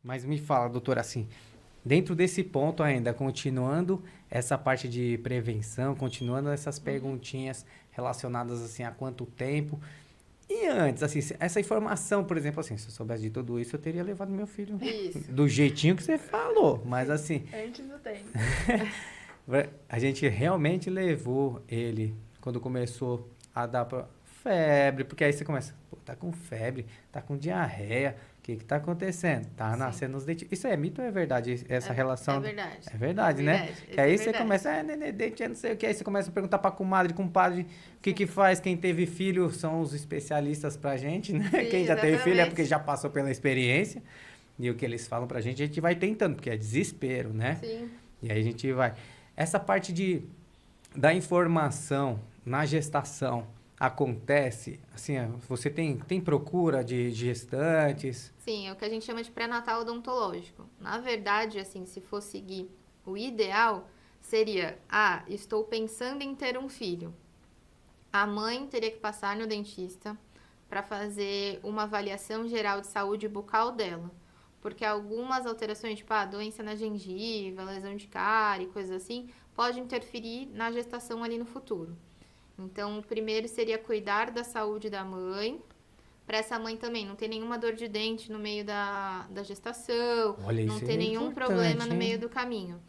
Mas me fala, doutora, assim, dentro desse ponto ainda, continuando essa parte de prevenção, continuando essas perguntinhas relacionadas, assim, a quanto tempo. E antes, assim, essa informação, por exemplo, assim, se eu soubesse de tudo isso, eu teria levado meu filho Isso. do jeitinho que você falou. Mas, Sim. assim, Antes do tempo. a gente realmente levou ele quando começou a dar febre, porque aí você começa, pô, tá com febre, tá com diarreia, o que que tá acontecendo? Tá Sim. nascendo os dentes. Isso é mito ou é verdade? Essa É relação verdade. é É verdade, né? verdade. Que Isso é aí você verdade. começa, nenê, dente, não sei o que, aí você começa a perguntar pra comadre, compadre, o que que Sim. faz? Quem teve filho são os especialistas pra gente, né? Sim, Quem já teve filho é porque exatamente. já passou pela experiência. E o que eles falam pra gente, a gente vai tentando, porque é desespero, né? Sim. E aí a gente vai. Essa parte da informação na gestação acontece, assim, você tem procura de gestantes? Sim, é o que a gente chama de pré-natal odontológico. Na verdade, assim, se for seguir o ideal, seria: estou pensando em ter um filho. A mãe teria que passar no dentista para fazer uma avaliação geral de saúde bucal dela. Porque algumas alterações, tipo doença na gengiva, lesão de cárie, coisas assim, pode interferir na gestação ali no futuro. Então, o primeiro seria cuidar da saúde da mãe, para essa mãe também não ter nenhuma dor de dente no meio da gestação, Olha, não isso ter é nenhum problema importante, no meio hein? do caminho.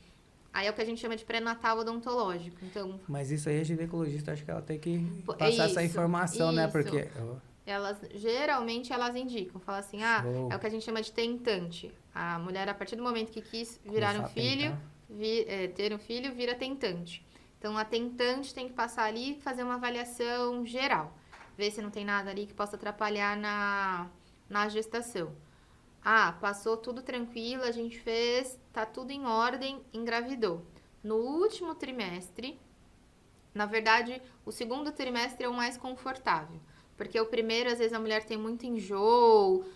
Aí é o que a gente chama de pré-natal odontológico. Então, Mas isso aí a ginecologista acho que ela tem que é passar essa isso, informação, né? isso. Porque, ó, Elas geralmente elas indicam, falam assim: é show, o que a gente chama de tentante. A mulher, a partir do momento que quis virar um começar a filho, tentar. ter um filho, vira tentante. Então a tentante tem que passar ali e fazer uma avaliação geral, ver se não tem nada ali que possa atrapalhar na gestação. Passou tudo tranquilo, a gente fez, tá tudo em ordem, engravidou. No último trimestre, na verdade, o segundo trimestre é o mais confortável. Porque o primeiro, às vezes, a mulher tem muito enjoo,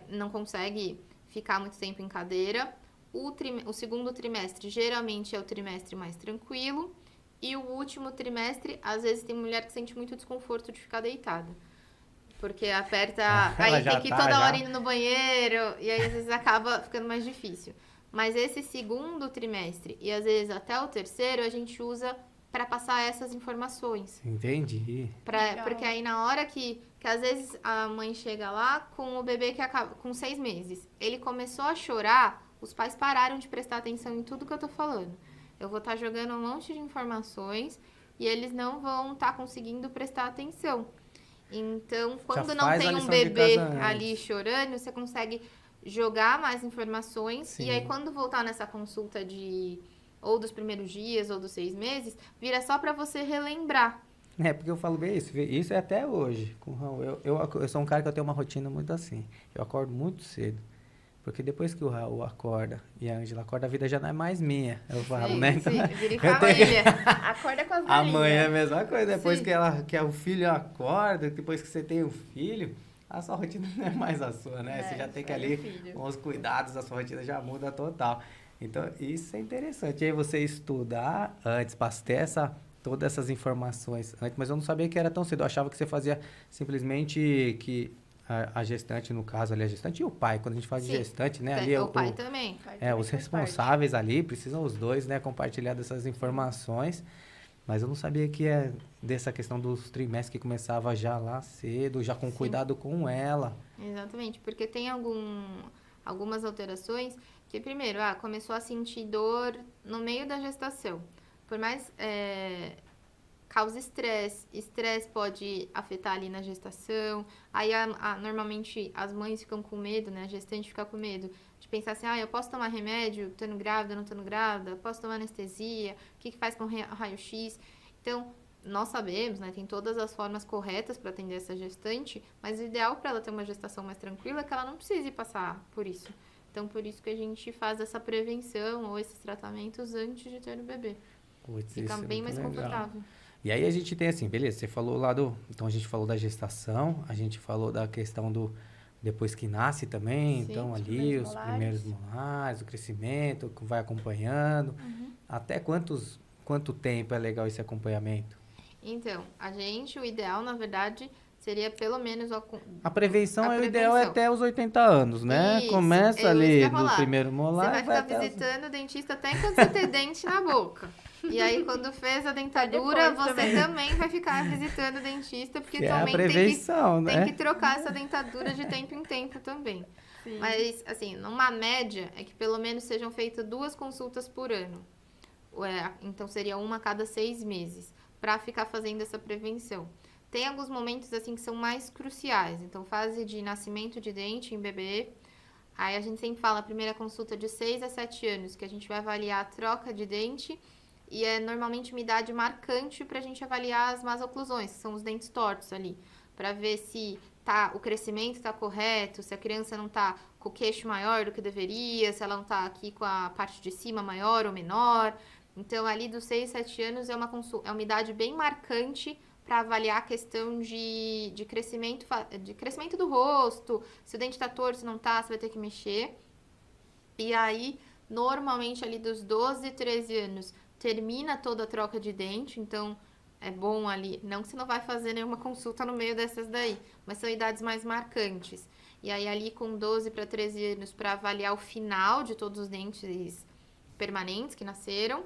não consegue ficar muito tempo em cadeira. O segundo trimestre geralmente é o trimestre mais tranquilo. E o último trimestre, às vezes, tem mulher que sente muito desconforto de ficar deitada. Porque aperta. Ela Aí tem já que ir tá, toda hora já. indo no banheiro. E aí, às vezes, acaba ficando mais difícil. Mas esse segundo trimestre e às vezes até o terceiro, a gente usa para passar essas informações. Entendi. Porque Legal. aí na hora que às vezes a mãe chega lá com o bebê que acaba com 6 meses, ele começou a chorar, os pais pararam de prestar atenção em tudo que eu tô falando. Eu vou estar jogando um monte de informações e eles não vão estar conseguindo prestar atenção. Então, Já quando não faz a tem um lição de casa bebê ali antes. chorando, você consegue jogar mais informações e aí Sim. quando voltar nessa consulta de ou dos primeiros dias ou dos 6 meses, vira só para você relembrar. É, porque eu falo bem isso. Isso é até hoje. Eu sou um cara que eu tenho uma rotina muito assim. Eu acordo muito cedo. Porque depois que o Raul acorda e a Ângela acorda, a vida já não é mais minha. Eu falo, né? Sim, Então, sim, vira em eu tenho que... família. Acorda com as A mãe é a galinhas. mesma coisa. Depois Sim, que o filho acorda, depois que você tem o filho, a sua rotina não é mais a sua, né? Você já tem que Segue o ali, filho. com os cuidados, a sua rotina já muda total. Então, isso é interessante. E aí você estudar antes, para ter todas essas informações antes, mas eu não sabia que era tão cedo. Eu achava que você fazia simplesmente que a gestante, no caso ali, a gestante e o pai. Quando a gente fala de sim. gestante, né? Ali O pai também. O pai também os faz parte. responsáveis ali precisam os dois, né, compartilhar dessas informações. Mas eu não sabia que é dessa questão dos trimestres que começava já lá cedo, já com Sim, cuidado com ela. exatamente. Porque tem algumas alterações que, primeiro, começou a sentir dor no meio da gestação. Por mais causa estresse. Estresse pode afetar ali na gestação. Aí, normalmente, as mães ficam com medo, né? A gestante fica com medo de pensar assim, eu posso tomar remédio estando grávida, não estando grávida? Posso tomar anestesia? O que faz com raio-x? Então, nós sabemos, né? Tem todas as formas corretas para atender essa gestante, mas o ideal para ela ter uma gestação mais tranquila é que ela não precise passar por isso. Então, por isso que a gente faz essa prevenção ou esses tratamentos antes de ter o bebê. Putz, Fica isso é bem muito mais legal. confortável. E aí a gente tem assim, beleza, você falou lá do. Então a gente falou da gestação, a gente falou da questão do. Depois que nasce também, Sim. então Os ali primeiros os primeiros molares. molares, o crescimento, que vai acompanhando. Uhum. Até quanto tempo é legal esse acompanhamento? Então, o ideal, na verdade, seria pelo menos A prevenção a é o ideal é prevenção. até os 80 anos, né? Isso, Começa isso que eu ali ia do falar. primeiro Você molar vai e vai ficar até os... visitando o dentista até quando você ter dente na boca. E aí, quando fez a dentadura, depois você também vai ficar visitando o dentista, porque Que é a também prevenção, tem que né? trocar essa dentadura de tempo em tempo também. Sim. Mas, assim, numa média, é que pelo menos sejam feitas 2 consultas por ano. Então, seria uma a cada 6 meses, para ficar fazendo essa prevenção. Tem alguns momentos, assim, que são mais cruciais. Então, fase de nascimento de dente em bebê. Aí, a gente sempre fala a primeira consulta de 6 a 7 anos, que a gente vai avaliar a troca de dente. E é normalmente uma idade marcante para a gente avaliar as más oclusões, que são os dentes tortos ali. Para ver se o crescimento está correto, se a criança não está com o queixo maior do que deveria, se ela não está aqui com a parte de cima maior ou menor. Então, ali dos 6, 7 anos é uma idade bem marcante para avaliar a questão de crescimento do rosto, se o dente está torto, se não está, se vai ter que mexer. E aí, normalmente ali dos 12, 13 anos, termina toda a troca de dente, então é bom ali, não que você não vai fazer nenhuma consulta no meio dessas daí, mas são idades mais marcantes. E aí ali com 12 para 13 anos para avaliar o final de todos os dentes permanentes que nasceram.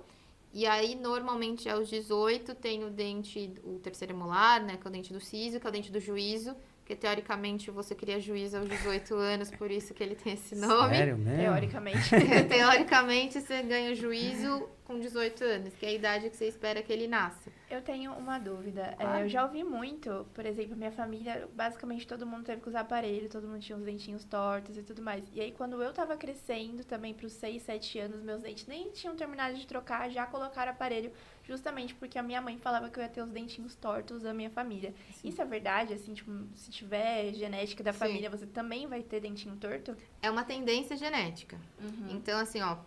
E aí normalmente aos 18 tem o terceiro molar, né, que é o dente do siso, que é o dente do juízo, porque teoricamente você cria juízo aos 18 anos, por isso que ele tem esse nome. Sério mesmo? Teoricamente. Teoricamente, você ganha o juízo com 18 anos, que é a idade que você espera que ele nasça. Eu tenho uma dúvida. Claro. Eu já ouvi muito, por exemplo, minha família, basicamente todo mundo teve que usar aparelho, todo mundo tinha os dentinhos tortos e tudo mais. E aí, quando eu tava crescendo, também pros 6, 7 anos, meus dentes nem tinham terminado de trocar, já colocaram aparelho, justamente porque a minha mãe falava que eu ia ter os dentinhos tortos da minha família. Sim. Isso é verdade? Assim, tipo, se tiver genética da Sim. família, você também vai ter dentinho torto? É uma tendência genética. Uhum. Então, assim, ó,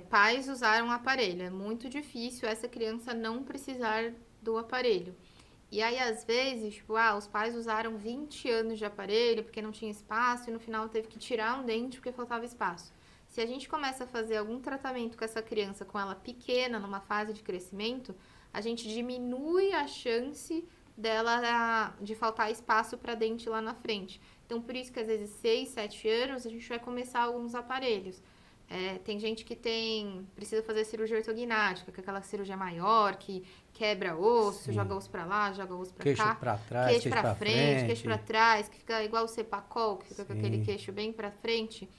pais usaram aparelho. É muito difícil essa criança não precisar do aparelho. E aí, às vezes, tipo, os pais usaram 20 anos de aparelho porque não tinha espaço e no final teve que tirar um dente porque faltava espaço. Se a gente começa a fazer algum tratamento com essa criança, com ela pequena, numa fase de crescimento, a gente diminui a chance dela de faltar espaço para dente lá na frente. Então, por isso que às vezes 6, 7 anos a gente vai começar alguns aparelhos. Tem gente que precisa fazer cirurgia ortognática, que é aquela cirurgia maior, que quebra osso, Sim. joga osso pra lá, joga osso pra Queixo cá. pra trás, Queixo pra frente, queixo pra trás, que fica igual o cepacol, que fica com Sim. aquele queixo bem pra frente.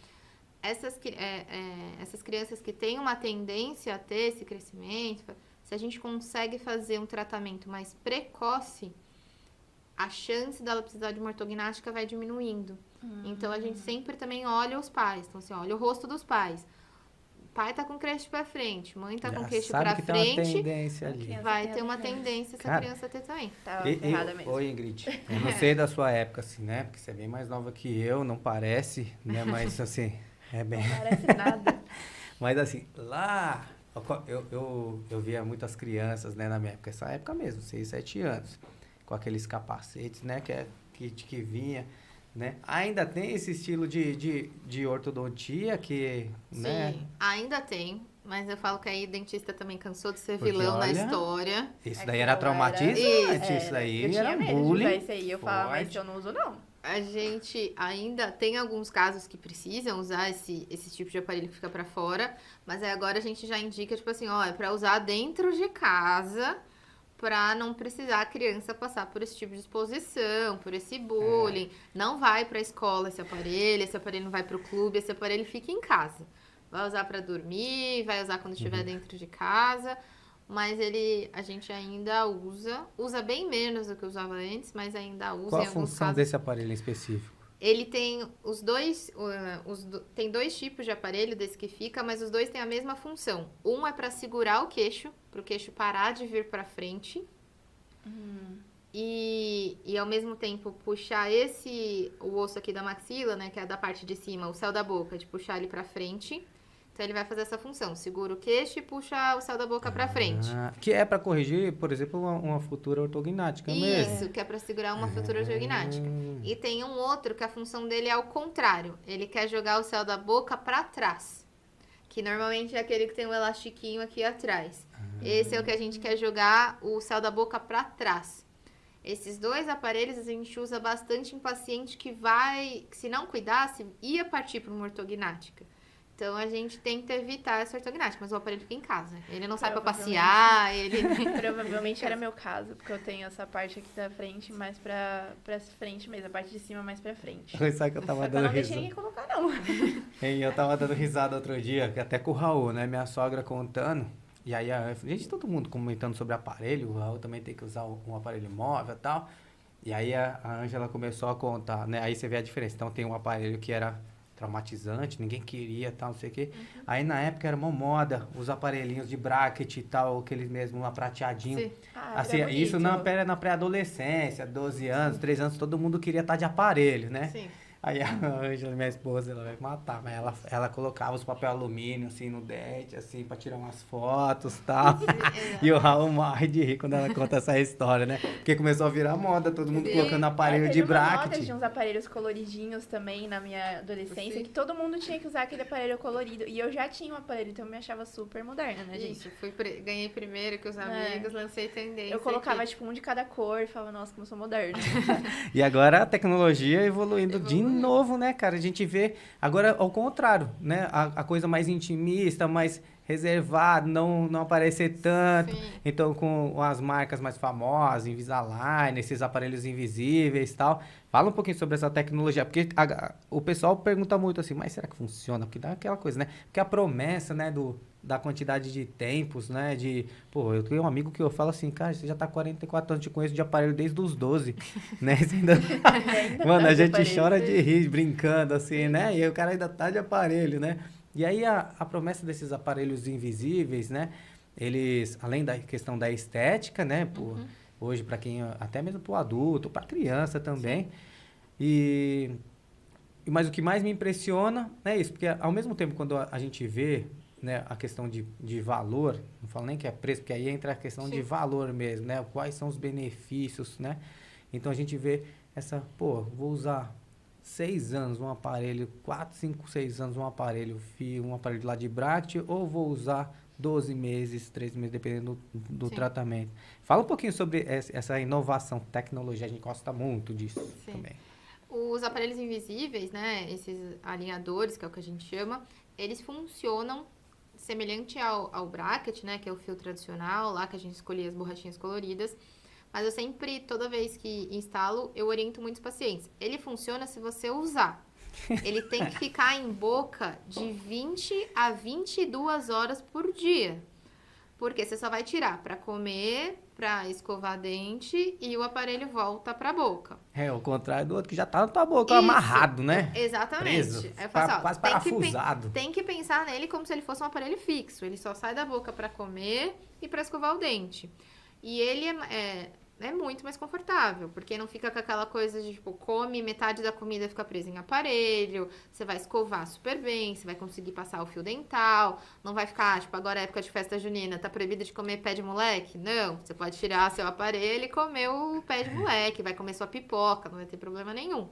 Essas crianças que têm uma tendência a ter esse crescimento, se a gente consegue fazer um tratamento mais precoce, a chance dela precisar de uma ortognática vai diminuindo. Então, a gente sempre também olha os pais. Então, assim, olha o rosto dos pais. O pai tá com queixo pra frente, mãe tá Já com queixo sabe pra que tem uma frente. tendência ali. criança Vai tem ter a uma tendência. tendência essa Cara, criança ter também. Tava ferrada mesmo. Oi, Ingrid, eu não sei da sua época, assim, né? Porque você é bem mais nova que eu, não parece, né? Mas, assim, é bem... Não parece nada. Mas, assim, lá... Eu via muitas crianças, né, na minha época, essa época mesmo, 6, 7 anos, com aqueles capacetes, né, que vinha, né? Ainda tem esse estilo de ortodontia que, né? Sim, ainda tem. Mas eu falo que aí o dentista também cansou de ser Porque, vilão na olha, história. Isso É daí que era eu traumatizante, isso eu daí tinha era medo de usar bullying. isso aí. Eu falava, mas forte. eu não uso, não. A gente ainda tem alguns casos que precisam usar esse tipo de aparelho que fica pra fora, mas aí agora a gente já indica, tipo assim, ó, é pra usar dentro de casa, pra não precisar a criança passar por esse tipo de exposição, por esse bullying. Não vai pra escola esse aparelho não vai pro clube, esse aparelho fica em casa. Vai usar pra dormir, vai usar quando estiver dentro de casa, mas a gente ainda usa bem menos do que usava antes, mas ainda usa Qual em a alguns função casos. desse aparelho em específico? Ele tem tem 2 tipos de aparelho desse que fica, mas os 2 têm a mesma função. Um é para segurar o queixo, para o queixo parar de vir para frente. E ao mesmo tempo puxar o osso aqui da maxila, né, que é da parte de cima, o céu da boca, de puxar ele para frente. Então ele vai fazer essa função, segura o queixo e puxa o céu da boca para frente. Que é para corrigir, por exemplo, uma futura ortognática mesmo. Isso, que é para segurar uma futura ortognática. E tem um outro que a função dele é ao contrário. Ele quer jogar o céu da boca para trás. Que normalmente é aquele que tem um elastiquinho aqui atrás. Esse é o que a gente quer jogar o céu da boca para trás. Esses 2 aparelhos a gente usa bastante em paciente que vai, que se não cuidasse, ia partir para uma ortognática. Então, a gente tenta evitar essa ortognática, mas o aparelho fica em casa. Ele não sai para passear, ele... Provavelmente era meu caso, porque eu tenho essa parte aqui da frente mais pra frente mesmo, a parte de cima mais pra frente. Sabe que eu tava Só que eu dando não deixei risada. ninguém colocar, não. E eu tava dando risada outro dia, até com o Raul, né? Minha sogra contando. E aí, gente, todo mundo comentando sobre aparelho. O Raul também tem que usar um aparelho móvel e tal. E aí, a Ângela começou a contar, né? Aí você vê a diferença. Então, tem um aparelho que era traumatizante, ninguém queria, tal, não sei o quê. Aí, na época, era uma moda, os aparelhinhos de bracket e tal, aqueles mesmo lá prateadinho. Sim. Ah, Assim, era isso bonito. na pré-adolescência, 12 anos, 13 anos, todo mundo queria estar de aparelho, né? Sim. Aí a Ângela, minha esposa, ela vai matar, mas ela colocava os papel alumínio, assim, no dente, assim, pra tirar umas fotos e tal. E o Raul morre de rir quando ela conta essa história, né? Porque começou a virar moda, todo mundo Sim. colocando aparelho de Teve uma moda bracket. de uns aparelhos coloridinhos também na minha adolescência, Sim. que todo mundo tinha que usar aquele aparelho colorido. E eu já tinha um aparelho, então eu me achava super moderna, né, gente? Isso, ganhei primeiro que os amigos, lancei tendência Eu colocava, aqui. tipo, um de cada cor e falava, nossa, como eu sou moderna. E agora a tecnologia evoluindo de Evoluiu. novo, né, cara? A gente vê agora ao contrário, né? A coisa mais intimista, mais reservada, não aparecer tanto. Sim. Então, com as marcas mais famosas, Invisalign, esses aparelhos invisíveis e tal. Fala um pouquinho sobre essa tecnologia, porque o pessoal pergunta muito assim, mas será que funciona? Porque dá aquela coisa, né? Porque a promessa, né, da quantidade de tempos, né, Pô, eu tenho um amigo que eu falo assim, cara, você já tá 44 anos, te conheço de aparelho desde os 12, né? Você ainda... Ainda Mano, tá a de gente aparelho. chora de rir, brincando, assim, né? E o cara ainda tá de aparelho, né? E aí a promessa desses aparelhos invisíveis, né? Eles, além da questão da estética, né? Pô, hoje, para quem, até mesmo para o adulto, para criança também. Mas o que mais me impressiona é isso, porque ao mesmo tempo quando a gente vê, né, a questão de valor, não falo nem que é preço, porque aí entra a questão de Sim. valor mesmo, né? Quais são os benefícios, né? Então a gente vê vou usar 6 anos um aparelho, 4, 5, 6 anos um aparelho fio, um aparelho lá de bracket, ou vou usar 12 meses, 13 meses, dependendo do Sim. tratamento. Fala um pouquinho sobre essa inovação, tecnologia, a gente gosta muito disso Sim. também. Os aparelhos invisíveis, né, esses alinhadores, que é o que a gente chama, eles funcionam semelhante ao bracket, né, que é o fio tradicional, lá que a gente escolhia as borrachinhas coloridas. Mas eu sempre, toda vez que instalo, eu oriento muitos pacientes. Ele funciona se você usar. Ele tem que ficar em boca de 20 a 22 horas por dia. Porque você só vai tirar para comer, para escovar dente e o aparelho volta para a boca. É, o contrário do outro que já tá na tua boca Isso. amarrado, né? Exatamente. Preso. Aí eu falo assim, ó, Quase tem que parafusado. tem que pensar nele como se ele fosse um aparelho fixo. Ele só sai da boca para comer e para escovar o dente. E ele é muito mais confortável, porque não fica com aquela coisa de, tipo, come, metade da comida fica presa em aparelho, você vai escovar super bem, você vai conseguir passar o fio dental, não vai ficar, tipo, agora é época de festa junina, tá proibido de comer pé de moleque? Não, você pode tirar seu aparelho e comer o pé de moleque, vai comer sua pipoca, não vai ter problema nenhum.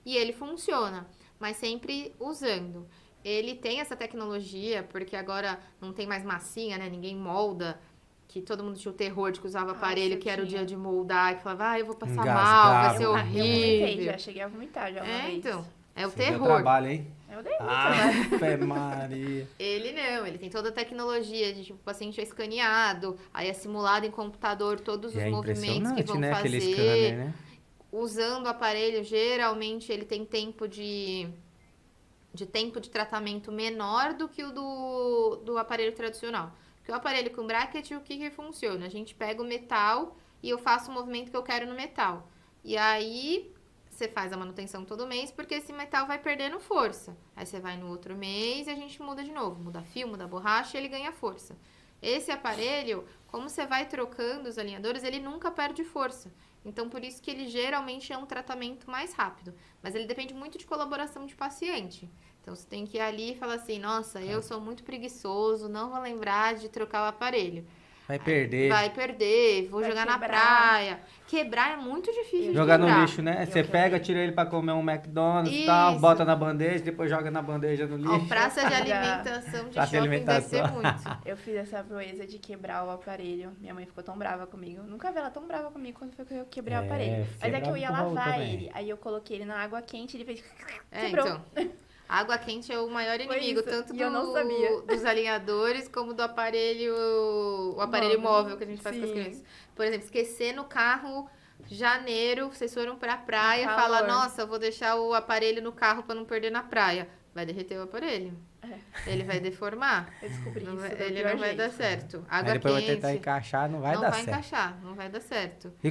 E ele funciona, mas sempre usando. Ele tem essa tecnologia, porque agora não tem mais massinha, né? Ninguém molda, que todo mundo tinha o terror de que usava aparelho, eu que era o tinha. dia de moldar, que falava, eu vou passar Engasgava. mal, vai ser Eu vomitei horrível. já, cheguei a vomitar já uma vez. Então, é o Você deu terror. trabalho, hein? Eu dei muito Ah, trabalho. Fé Maria. Ele não, ele tem toda a tecnologia de, tipo, o paciente é escaneado, aí é simulado em computador todos E os é movimentos que impressionante, vão né? fazer. Aquele scanner, né? Usando o aparelho, geralmente ele tem tempo de tempo de tratamento menor do que o do aparelho tradicional. Porque o aparelho com bracket, o que funciona? A gente pega o metal e eu faço o movimento que eu quero no metal. E aí você faz a manutenção todo mês, porque esse metal vai perdendo força. Aí você vai no outro mês e a gente muda de novo. Muda fio, muda borracha e ele ganha força. Esse aparelho, como você vai trocando os alinhadores, ele nunca perde força. Então, por isso que ele geralmente é um tratamento mais rápido. Mas ele depende muito de colaboração de paciente. Então, você tem que ir ali e falar assim, nossa, eu sou muito preguiçoso, não vou lembrar de trocar o aparelho. Vai perder. Vai perder, vou Vai jogar na quebrar. praia. Quebrar é muito difícil de Jogar no quebrar. lixo, né? Você pega, tira ele pra comer um McDonald's e tal, Isso. bota na bandeja, depois joga na bandeja no Ó, lixo. praça de Já. alimentação de Praça de shopping deve ser alimentação. muito. Eu fiz essa proeza de quebrar o aparelho. Minha mãe ficou tão brava comigo. Nunca vi ela tão brava comigo quando foi que eu quebrei o É, aparelho. fiquei Mas é que eu bravo ia com o Raul lavar também. ele. Aí eu coloquei ele na água quente e ele fez. É, Quebrou. então. A água quente é o maior Foi inimigo, isso, tanto e eu não sabia. dos alinhadores como do aparelho, o aparelho móvel que a gente faz com as Sim. crianças. Por exemplo, esquecer no carro, janeiro, vocês foram pra praia, Calor. fala, nossa, eu vou deixar o aparelho no carro pra não perder na praia. Vai derreter o aparelho. Ele vai deformar. Eu descobri Não isso. vai- do ele pior não vai jeito. dar certo. Aí Água depois vai quente. tentar encaixar, não vai não dar vai certo. encaixar, não vai dar certo. E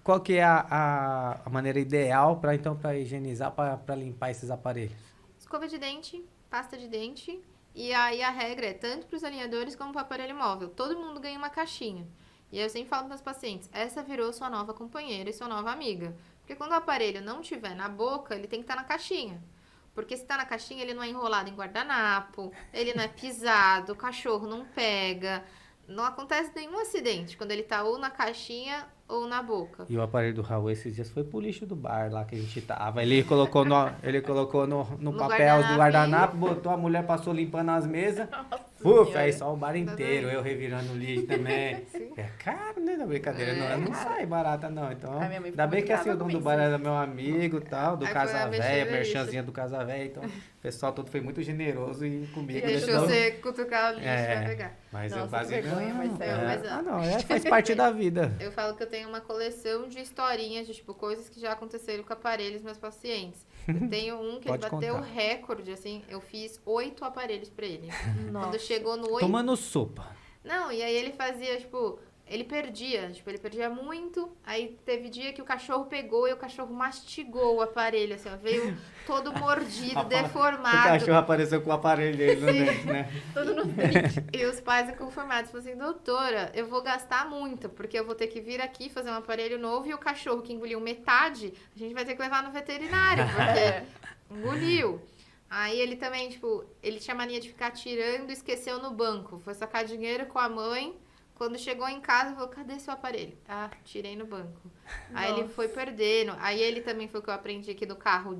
qual que é a maneira ideal para higienizar, para limpar esses aparelhos? Escova de dente, pasta de dente. E aí a regra é tanto para os alinhadores como para o aparelho móvel. Todo mundo ganha uma caixinha. E aí eu sempre falo para os pacientes, essa virou sua nova companheira e sua nova amiga. Porque quando o aparelho não estiver na boca, ele tem que estar na caixinha. Porque se está na caixinha, ele não é enrolado em guardanapo, ele não é pisado, o cachorro não pega. Não acontece nenhum acidente quando ele tá ou na caixinha ou na boca. E o aparelho do Raul esses dias foi pro lixo do bar lá que a gente tava. Ele colocou no papel do guardanapo, botou, a mulher passou limpando as mesas. Puf, aí só o bar inteiro, eu revirando o lixo também. É caro, né? Na brincadeira, não sai barata não. Então, A minha mãe ainda ficou bem muito que assim, brava o dono do comigo, bar sim. era meu amigo e tal, do Aí Casa foi a Véia, mexer no merchanzinha do Casa Véia. Então, o pessoal todo foi muito generoso e comigo. E deixou senão- você cutucar o lixo pra pegar. Mas eu Nossa, quase que vergonha, Marcelo. faz parte da vida. Eu falo que eu tenho uma coleção de historinhas, de tipo, coisas que já aconteceram com aparelhos meus pacientes. Eu tenho um que ele Pode bateu o contar. recorde, assim, eu fiz 8 aparelhos pra ele. Nossa. Quando chegou no 8. Tomando sopa. Não, e aí ele fazia, tipo, ele perdia muito. Aí teve dia que o cachorro pegou e o cachorro mastigou o aparelho, assim, ó, veio todo mordido, O deformado. cachorro apareceu com o aparelho dele no dente, né? Tudo no dente. E os pais inconformados falaram assim, doutora, eu vou gastar muito, porque eu vou ter que vir aqui fazer um aparelho novo e o cachorro que engoliu metade, a gente vai ter que levar no veterinário, porque engoliu. Aí ele também, tipo, ele tinha mania de ficar tirando e esqueceu no banco. Foi sacar dinheiro com a mãe. Quando chegou em casa, falou, cadê seu aparelho? Ah, tirei no banco. Aí ele Nossa. foi perdendo. Aí ele também foi o que eu aprendi que no carro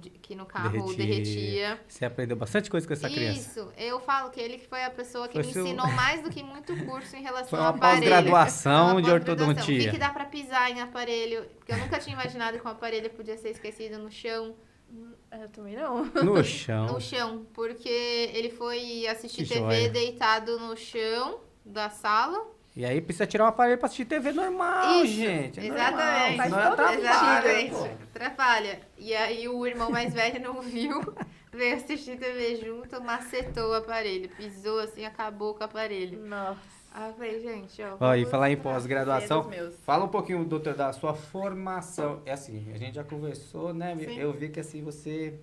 derretia. Você aprendeu bastante coisa com essa criança. Isso, eu falo que ele que foi a pessoa que Foi me seu- ensinou mais do que muito curso em relação Foi ao uma aparelho. pós-graduação Uma de pós-graduação. ortodontia. O que dá pra pisar em aparelho? Porque eu nunca tinha imaginado que um aparelho podia ser esquecido no chão. Eu também não. No chão. No chão, porque ele foi assistir Que TV joia. deitado no chão da sala. E aí precisa tirar o aparelho pra assistir TV normal, Isso, gente. É exatamente. Normal, senão Faz todo atrapalha, Exatamente. pô. Atrapalha. E aí o irmão mais velho não viu, veio assistir TV junto, macetou o aparelho. Pisou assim, acabou com o aparelho. Nossa. Aí eu falei, gente, ó. Ó, e vamos- falar em pós-graduação, Dedos meus. fala um pouquinho, doutor, da sua formação. É assim, a gente já conversou, né? Sim. Eu vi que assim, você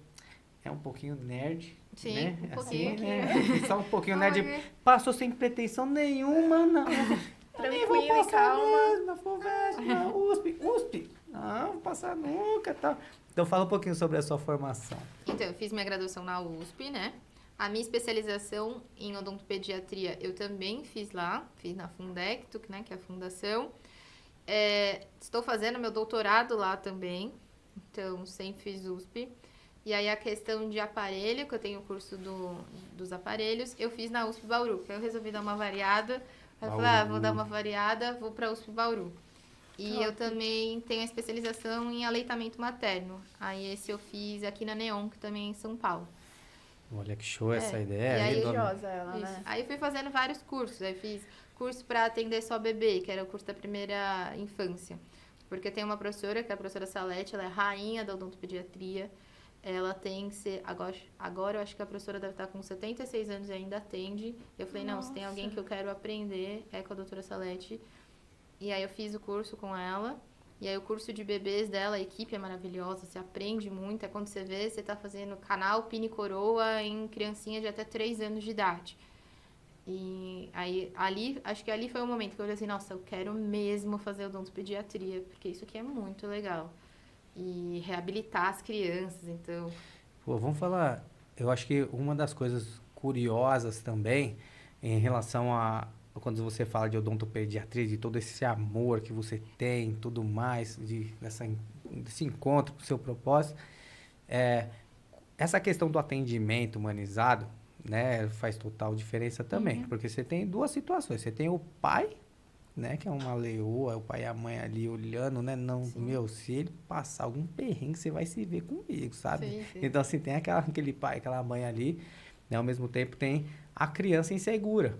é um pouquinho nerd. Sim, né? um pouquinho. Assim, né? Só um pouquinho Ai, nerd. Passou sem pretensão nenhuma, não. Nem vou Tranquilo e passar calma. mesmo, na FUVEST, na USP. Não, vou passar nunca, tal. Então fala um pouquinho sobre a sua formação. Então, eu fiz minha graduação na USP, né? A minha especialização em odontopediatria eu também fiz lá, fiz na Fundecto, né, que é a fundação. Estou fazendo meu doutorado lá também, então sempre fiz USP. E aí a questão de aparelho, que eu tenho o curso dos aparelhos, eu fiz na USP Bauru, que aí eu resolvi dar uma variada. Aí eu falei, vou dar uma variada, vou para USP Bauru. E Top. eu também tenho a especialização em aleitamento materno. Aí esse eu fiz aqui na Neon, que também é em São Paulo. Olha que show essa ideia. E aí, hein, dona? Religiosa ela, Isso. né? Aí eu fui fazendo vários cursos. Aí fiz curso para atender só bebê, que era o curso da primeira infância. Porque tem uma professora, que é a professora Salete, ela é rainha da odontopediatria. Ela tem que ser... Agora eu acho que a professora deve estar com 76 anos e ainda atende. Eu falei, não, se tem alguém que eu quero aprender, é com a doutora Salete. E aí eu fiz o curso com ela. E aí o curso de bebês dela, a equipe é maravilhosa, você aprende muito. É quando você vê, você tá fazendo canal Pini Coroa em criancinha de até 3 anos de idade. E aí, acho que ali foi o momento que eu falei assim, nossa, eu quero mesmo fazer odontopediatria, porque isso aqui é muito legal. E reabilitar as crianças, então... Pô, vamos falar. Eu acho que uma das coisas curiosas também em relação quando você fala de odontopediatria, de todo esse amor que você tem, tudo mais, desse encontro com o seu propósito, essa questão do atendimento humanizado, né, faz total diferença também, porque você tem duas situações. Você tem o pai, né, que é uma leoa, o pai e a mãe ali olhando, né, não, meu, se ele passar algum perrengue, você vai se ver comigo, sabe? Sim, sim. Então, assim, tem aquele pai, aquela mãe ali, né, ao mesmo tempo tem a criança insegura,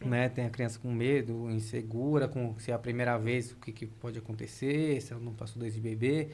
né, tem a criança com medo, insegura, se é a primeira vez, o que pode acontecer, se ela não passou desde bebê.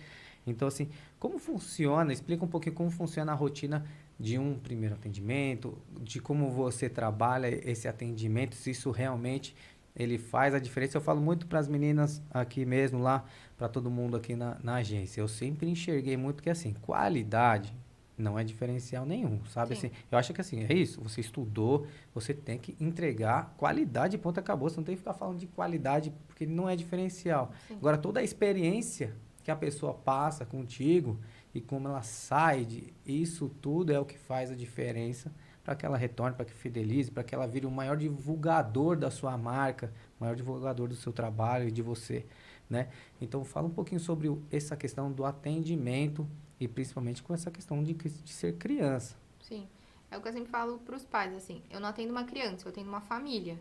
Então, assim, como funciona, explica um pouquinho como funciona a rotina de um primeiro atendimento, de como você trabalha esse atendimento, se isso realmente ele faz a diferença. Eu falo muito para as meninas aqui mesmo, lá, para todo mundo aqui na agência. Eu sempre enxerguei muito que, assim, qualidade não é diferencial nenhum, sabe? Sim. Assim, eu acho que, assim, é isso. Você estudou, você tem que entregar qualidade, ponto, acabou. Você não tem que ficar falando de qualidade, porque não é diferencial. Sim. Agora, toda a experiência que a pessoa passa contigo e como ela sai isso tudo é o que faz a diferença para que ela retorne, para que fidelize, para que ela vire o maior divulgador da sua marca, o maior divulgador do seu trabalho e de você, né? Então, fala um pouquinho sobre essa questão do atendimento e principalmente com essa questão de ser criança. Sim. É o que eu sempre falo para os pais, assim, eu não atendo uma criança, eu atendo uma família.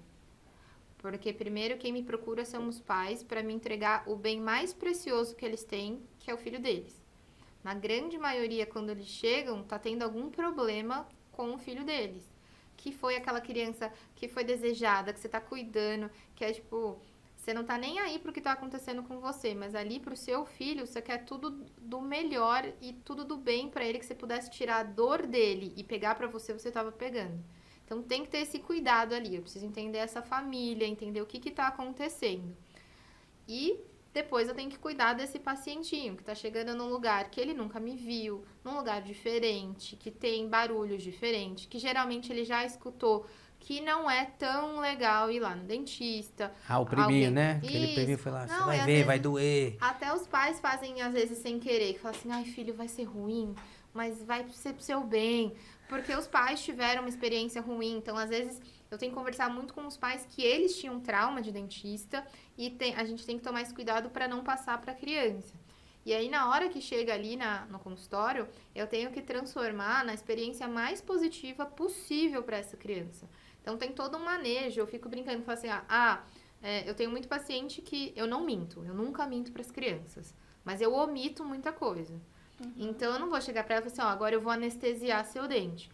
Porque primeiro quem me procura são os pais para me entregar o bem mais precioso que eles têm, que é o filho deles. Na grande maioria, quando eles chegam, tá tendo algum problema com o filho deles. Que foi aquela criança que foi desejada, que você tá cuidando, que é tipo, você não tá nem aí pro que tá acontecendo com você, mas ali pro seu filho, você quer tudo do melhor e tudo do bem para ele, que você pudesse tirar a dor dele e pegar para você, você tava pegando. Então tem que ter esse cuidado ali. Eu preciso entender essa família, entender o que está acontecendo. E depois eu tenho que cuidar desse pacientinho que está chegando num lugar que ele nunca me viu, num lugar diferente, que tem barulhos diferentes, que geralmente ele já escutou, que não é tão legal ir lá no dentista. Ah, o priminho, né? Aquele Isso. priminho foi lá, você Não, vai e às ver, vai vezes doer. até os pais fazem, às vezes, sem querer, que falam assim, ai, filho, vai ser ruim, mas vai ser pro seu bem. Porque os pais tiveram uma experiência ruim, então, às vezes, eu tenho que conversar muito com os pais que eles tinham trauma de dentista e a gente tem que tomar esse cuidado para não passar para a criança. E aí, na hora que chega ali no consultório, eu tenho que transformar na experiência mais positiva possível para essa criança. Então, tem todo um manejo. Eu fico brincando, falo assim, eu tenho muito paciente que eu não minto. Eu nunca minto para as crianças. Mas eu omito muita coisa. Então, eu não vou chegar para ela e falar assim, agora eu vou anestesiar seu dente.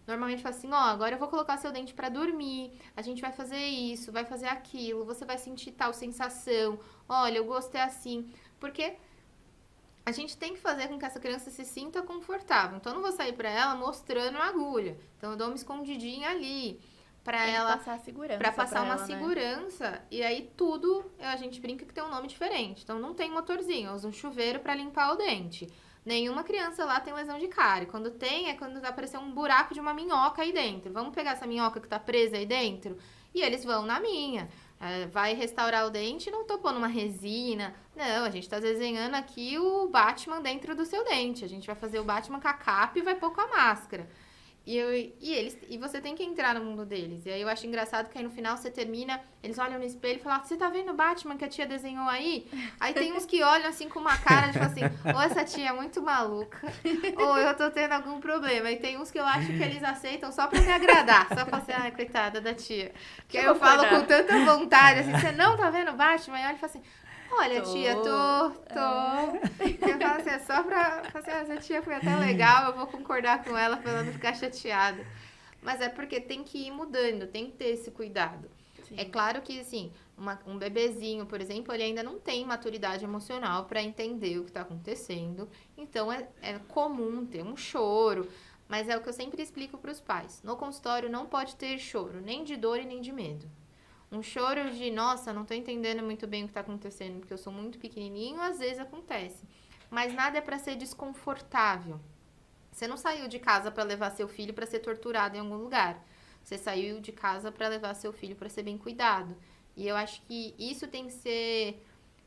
Normalmente eu falo assim, agora eu vou colocar seu dente para dormir, a gente vai fazer isso, vai fazer aquilo, você vai sentir tal sensação, olha, o gosto é assim. Porque a gente tem que fazer com que essa criança se sinta confortável. Então, eu não vou sair para ela mostrando a agulha. Então, eu dou uma escondidinha ali para ela, passar segurança para passar uma ela, segurança. Né? E aí a gente brinca que tem um nome diferente. Então, não tem motorzinho, eu uso um chuveiro para limpar o dente. Nenhuma criança lá tem lesão de cárie. Quando tem, é quando aparecer um buraco de uma minhoca aí dentro. Vamos pegar essa minhoca que tá presa aí dentro? E eles vão na minha. Vai restaurar o dente, não tô pondo uma resina. Não, a gente tá desenhando aqui o Batman dentro do seu dente. A gente vai fazer o Batman com a capa e vai pôr com a máscara. E você tem que entrar no mundo deles. E aí eu acho engraçado que aí no final você termina, eles olham no espelho e falam, você tá vendo o Batman que a tia desenhou aí? Aí tem uns que olham assim com uma cara de assim, ou essa tia é muito maluca, ou eu tô tendo algum problema. E tem uns que eu acho que eles aceitam só pra me agradar, só pra ser, ai, coitada da tia. Que aí eu falo com tanta vontade, assim, você não tá vendo o Batman? E olha e fala assim, olha, tia, tô. Eu falo assim, é só pra... Assim, essa tia foi até legal, eu vou concordar com ela pra ela não ficar chateada. Mas é porque tem que ir mudando, tem que ter esse cuidado. Sim. É claro que, assim, um bebezinho, por exemplo, ele ainda não tem maturidade emocional pra entender o que tá acontecendo. Então, é comum ter um choro. Mas é o que eu sempre explico pros pais. No consultório não pode ter choro, nem de dor e nem de medo. Um choro de, nossa, não tô entendendo muito bem o que tá acontecendo, porque eu sou muito pequenininho, às vezes acontece. Mas nada é pra ser desconfortável. Você não saiu de casa pra levar seu filho pra ser torturado em algum lugar. Você saiu de casa pra levar seu filho pra ser bem cuidado. E eu acho que isso tem que ser,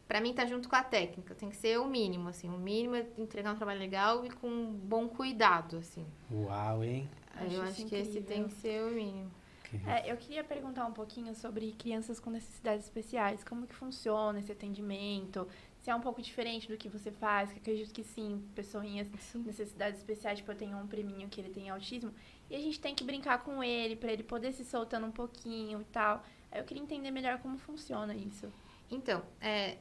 pra mim tá junto com a técnica, tem que ser o mínimo, assim. O mínimo é entregar um trabalho legal e com bom cuidado, assim. Uau, hein? Eu acho que esse tem que ser o mínimo. Eu queria perguntar um pouquinho sobre crianças com necessidades especiais. Como que funciona esse atendimento? Se é um pouco diferente do que você faz, que acredito que sim, pessoinhas com necessidades especiais, tipo, eu tenho um priminho que ele tem autismo, e a gente tem que brincar com ele, pra ele poder se soltando um pouquinho e tal. Aí eu queria entender melhor como funciona isso. Então,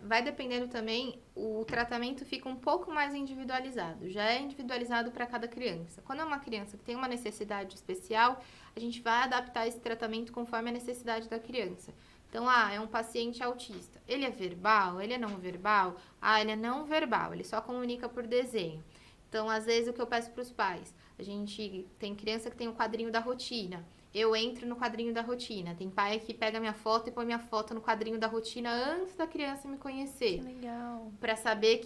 vai dependendo também, o tratamento fica um pouco mais individualizado. Já é individualizado para cada criança. Quando é uma criança que tem uma necessidade especial, a gente vai adaptar esse tratamento conforme a necessidade da criança. Então, é um paciente autista. Ele é verbal? Ele é não verbal? Ele é não verbal, ele só comunica por desenho. Então, às vezes, o que eu peço para os pais? A gente tem criança que tem o quadrinho da rotina. Eu entro no quadrinho da rotina. Tem pai que pega minha foto e põe minha foto no quadrinho da rotina antes da criança me conhecer. Que legal. Pra saber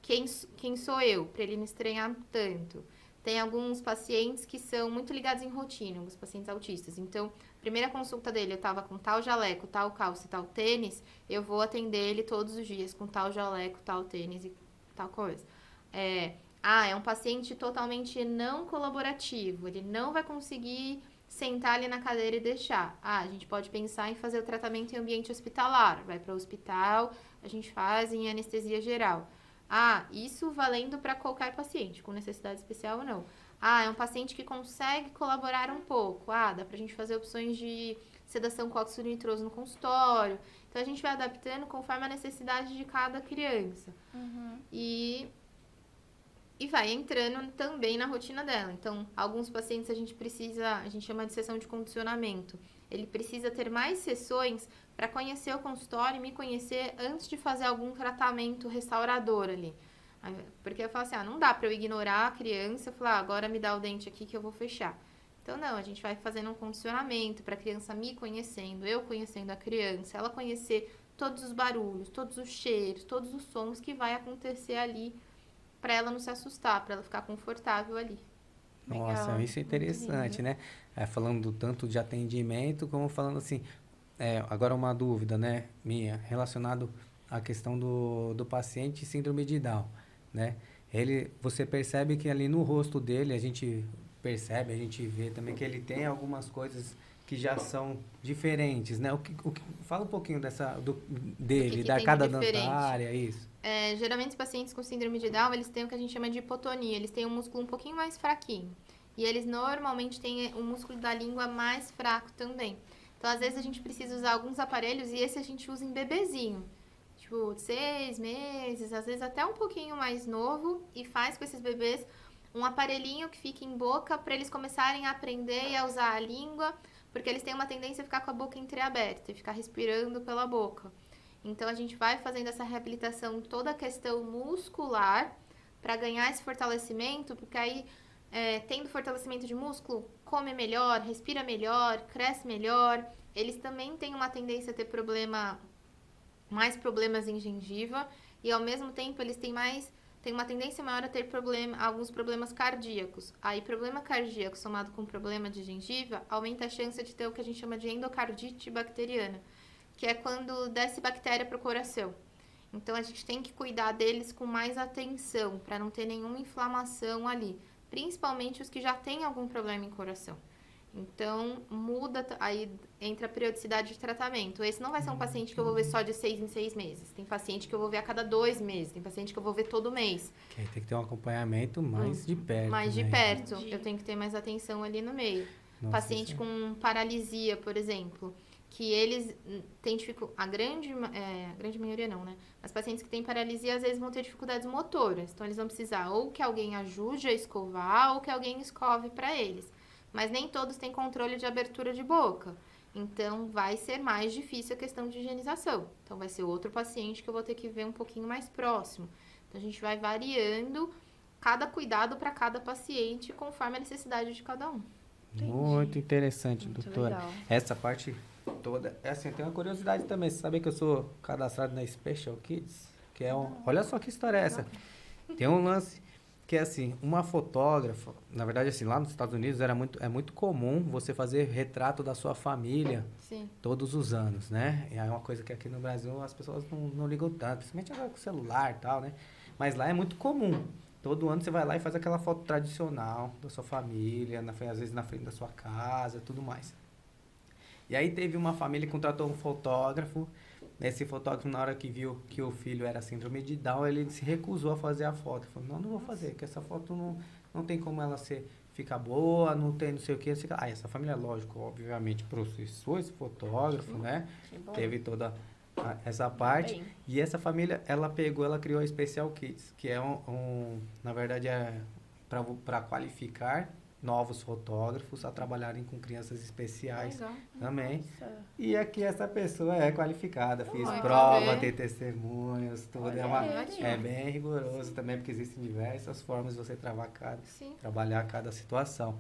quem sou eu, pra ele não estranhar tanto. Tem alguns pacientes que são muito ligados em rotina, alguns pacientes autistas. Então, primeira consulta dele, eu tava com tal jaleco, tal calça e tal tênis, eu vou atender ele todos os dias com tal jaleco, tal tênis e tal coisa. É um paciente totalmente não colaborativo, ele não vai conseguir sentar ali na cadeira e deixar. A gente pode pensar em fazer o tratamento em ambiente hospitalar. Vai para o hospital, a gente faz em anestesia geral. Isso valendo para qualquer paciente, com necessidade especial ou não. É um paciente que consegue colaborar um pouco. Dá pra gente fazer opções de sedação com óxido nitroso no consultório. Então, a gente vai adaptando conforme a necessidade de cada criança. Uhum. E vai entrando também na rotina dela. Então, alguns pacientes a gente chama de sessão de condicionamento. Ele precisa ter mais sessões para conhecer o consultório e me conhecer antes de fazer algum tratamento restaurador ali. Porque eu falo assim, não dá para eu ignorar a criança e falar, agora me dá o dente aqui que eu vou fechar. Então, não, a gente vai fazendo um condicionamento para a criança me conhecendo, eu conhecendo a criança, ela conhecer todos os barulhos, todos os cheiros, todos os sons que vai acontecer ali, para ela não se assustar, para ela ficar confortável ali. Nossa, Legal, isso é muito interessante, lindo. né? Falando do tanto de atendimento, como falando assim, agora uma dúvida, né, minha, relacionado à questão do paciente síndrome de Down, né? Você percebe que ali no rosto dele, a gente percebe, a gente vê também que ele tem algumas coisas que já são diferentes, né? Fala um pouquinho dele, que da tem de arcada diferente? dentária, isso. Geralmente os pacientes com síndrome de Down, eles têm o que a gente chama de hipotonia, eles têm um músculo um pouquinho mais fraquinho. E eles normalmente têm o músculo da língua mais fraco também. Então, às vezes, a gente precisa usar alguns aparelhos e esse a gente usa em bebezinho. Tipo, 6 meses, às vezes até um pouquinho mais novo, e faz com esses bebês um aparelhinho que fica em boca para eles começarem a aprender e a usar a língua, porque eles têm uma tendência a ficar com a boca entreaberta e ficar respirando pela boca. Então, a gente vai fazendo essa reabilitação, toda a questão muscular, para ganhar esse fortalecimento, porque aí, tendo fortalecimento de músculo, come melhor, respira melhor, cresce melhor. Eles também têm uma tendência a ter mais problemas em gengiva, e ao mesmo tempo eles têm uma tendência maior a ter alguns problemas cardíacos. Aí, problema cardíaco somado com problema de gengiva, aumenta a chance de ter o que a gente chama de endocardite bacteriana, que é quando desce bactéria para o coração. Então, a gente tem que cuidar deles com mais atenção, para não ter nenhuma inflamação ali. Principalmente os que já têm algum problema em coração. Então, aí entra a periodicidade de tratamento. Esse não vai ser um paciente que eu vou ver só de 6 em 6 meses. Tem paciente que eu vou ver a cada 2 meses. Tem paciente que eu vou ver todo mês. Que aí tem que ter um acompanhamento mais de perto, Mais de né? perto. Entendi. Eu tenho que ter mais atenção ali no meio. Nossa, Paciente isso com paralisia, por exemplo, que eles têm dificuldade, a grande maioria não, né? Mas pacientes que têm paralisia, às vezes vão ter dificuldades motoras. Então, eles vão precisar ou que alguém ajude a escovar ou que alguém escove para eles. Mas nem todos têm controle de abertura de boca. Então, vai ser mais difícil a questão de higienização. Então, vai ser outro paciente que eu vou ter que ver um pouquinho mais próximo. Então, a gente vai variando cada cuidado para cada paciente conforme a necessidade de cada um. Entendi. muito interessante, Muito doutora. legal. Essa parte toda. Assim, eu tenho uma curiosidade também. Você sabia que eu sou cadastrado na Special Kids? Que é olha só que história é essa. Tem um lance que é assim, uma fotógrafa, na verdade assim, lá nos Estados Unidos é muito comum você fazer retrato da sua família Sim. todos os anos, né? E é uma coisa que aqui no Brasil as pessoas não ligam tanto, principalmente agora com o celular e tal, né? Mas lá é muito comum. Todo ano você vai lá e faz aquela foto tradicional da sua família, às vezes na frente da sua casa, tudo mais. E aí teve uma família que contratou um fotógrafo. Esse fotógrafo, na hora que viu que o filho era síndrome de Down, ele se recusou a fazer a foto. Ele falou, não vou fazer, porque essa foto não tem como ela ficar boa, não tem não sei o que. Ah, essa família, lógico, obviamente, processou esse fotógrafo, né? Que bom. Teve toda essa parte. Bem. E essa família, ela criou a Special Kids, que é na verdade, é para qualificar novos fotógrafos a trabalharem com crianças especiais Legal. também. Nossa. E aqui essa pessoa é qualificada, fiz Ai, prova, tá tem testemunhos, tudo. Olha ele. É bem rigoroso também, porque existem diversas formas de você Sim. trabalhar cada situação.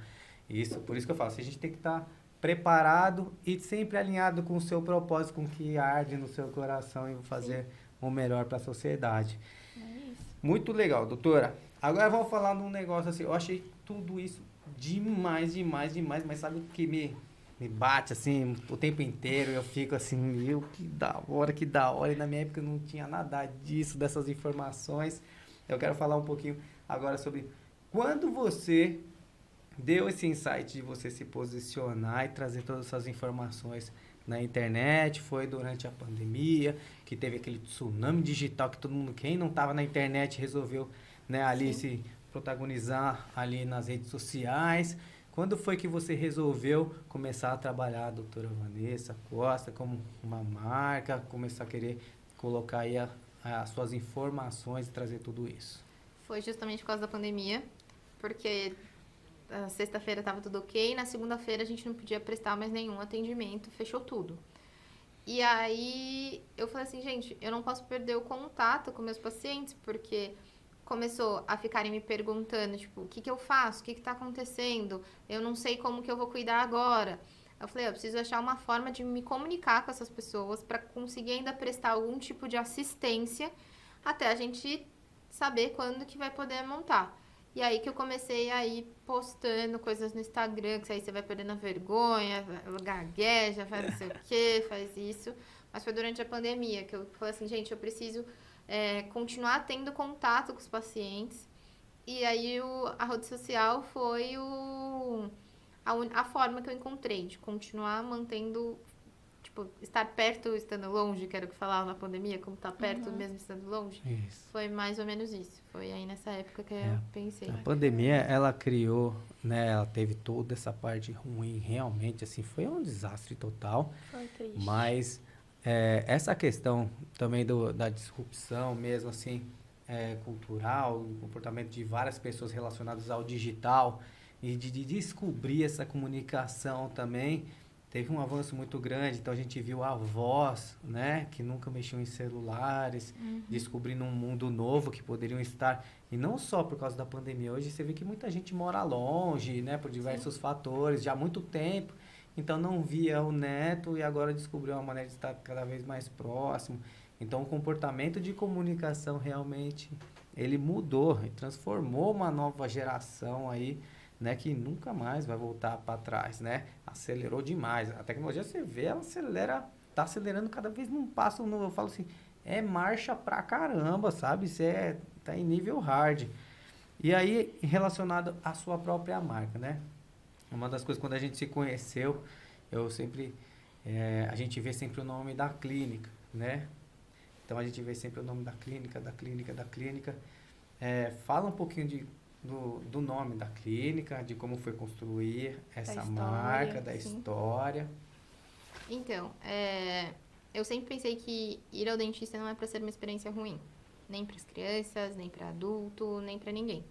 Por isso que eu falo, a gente tem que estar preparado e sempre alinhado com o seu propósito, com o que arde no seu coração e fazer o melhor para a sociedade. É isso. Muito legal, doutora. Agora vamos falar de um negócio assim, eu achei tudo isso demais, mas sabe o que me bate assim o tempo inteiro? Eu fico assim, meu, que da hora. E na minha época não tinha nada disso, dessas informações. Eu quero falar um pouquinho agora sobre quando você deu esse insight de você se posicionar e trazer todas essas informações na internet. Foi durante a pandemia, que teve aquele tsunami digital que todo mundo, quem não estava na internet, resolveu, né, ali se protagonizar ali nas redes sociais. Quando foi que você resolveu começar a trabalhar, doutora Vanessa Costa, como uma marca, começar a querer colocar aí as suas informações e trazer tudo isso? Foi justamente por causa da pandemia, porque na sexta-feira estava tudo ok, na segunda-feira a gente não podia prestar mais nenhum atendimento, fechou tudo. E aí eu falei assim, gente, eu não posso perder o contato com meus pacientes, porque começou a ficarem me perguntando, tipo, o que que eu faço? O que que tá acontecendo? Eu não sei como que eu vou cuidar agora. Eu falei, eu preciso achar uma forma de me comunicar com essas pessoas para conseguir ainda prestar algum tipo de assistência até a gente saber quando que vai poder montar. E aí que eu comecei a ir postando coisas no Instagram, que aí você vai perdendo a vergonha, gagueja, faz não sei o que, faz isso. Mas foi durante a pandemia que eu falei assim, gente, eu preciso continuar tendo contato com os pacientes. E aí a rede social foi a forma que eu encontrei de continuar mantendo, tipo, estar perto estando longe, que era o que falava na pandemia, como estar perto mesmo estando longe. Isso. Foi mais ou menos isso. Foi aí nessa época que eu pensei. A pandemia, ela criou, né, ela teve toda essa parte ruim, realmente, assim, foi um desastre total. Foi triste. Mas essa questão também da disrupção mesmo, assim, cultural, do comportamento de várias pessoas relacionadas ao digital e de descobrir essa comunicação também, teve um avanço muito grande. Então, a gente viu avós, né, que nunca mexiam em celulares, descobrindo um mundo novo que poderiam estar... E não só por causa da pandemia. Hoje, você vê que muita gente mora longe, né, por diversos fatores, já há muito tempo. Então, não via o neto e agora descobriu uma maneira de estar cada vez mais próximo. Então, o comportamento de comunicação realmente, ele mudou e transformou uma nova geração aí, né, que nunca mais vai voltar para trás, né? Acelerou demais. A tecnologia, você vê, ela tá acelerando cada vez num passo novo. Eu falo assim, é marcha pra caramba, sabe? Você tá em nível hard. E aí, relacionado à sua própria marca, né? Uma das coisas, quando a gente se conheceu, a gente vê sempre o nome da clínica, né? Então, a gente vê sempre o nome da clínica. Fala um pouquinho do nome da clínica, de como foi construir essa marca, da história. Então, eu sempre pensei que ir ao dentista não é para ser uma experiência ruim. Nem para as crianças, nem para adulto, nem para ninguém.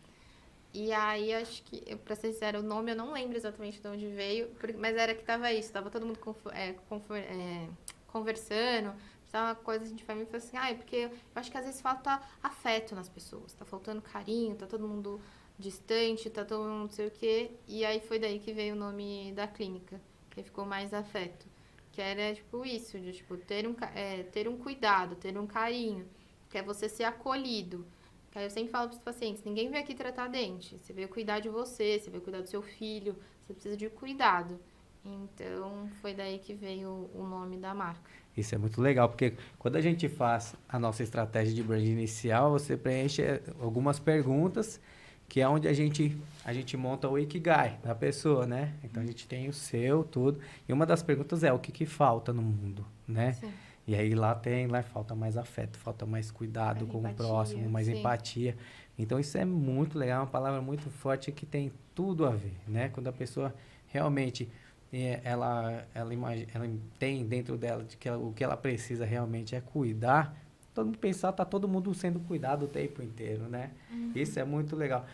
E aí, acho que, pra ser sincero, o nome eu não lembro exatamente de onde veio, mas era que tava isso, tava todo mundo conversando, tava uma coisa, a gente vai me falar assim, porque eu acho que às vezes falta afeto nas pessoas, tá faltando carinho, tá todo mundo distante, tá todo mundo não sei o quê, e aí foi daí que veio o nome da clínica, que aí ficou mais afeto, que era, tipo, isso, de, tipo, ter um cuidado, ter um carinho, que é você ser acolhido. Aí eu sempre falo para os pacientes, ninguém veio aqui tratar dente, você veio cuidar de você veio cuidar do seu filho, você precisa de cuidado. Então, foi daí que veio o nome da marca. Isso é muito legal, porque quando a gente faz a nossa estratégia de brand inicial, você preenche algumas perguntas que é onde a gente monta o Ikigai da pessoa, né? Então, a gente tem o seu, tudo. E uma das perguntas é o que que falta no mundo, né? Sim. E aí lá falta mais afeto, falta mais cuidado Mais com o empatia, próximo, mais sim. empatia. Então isso é muito legal, é uma palavra muito forte que tem tudo a ver, né? Quando a pessoa realmente ela tem dentro dela de que o que ela precisa realmente é cuidar, todo mundo pensar, tá todo mundo sendo cuidado o tempo inteiro, né? Isso é muito legal.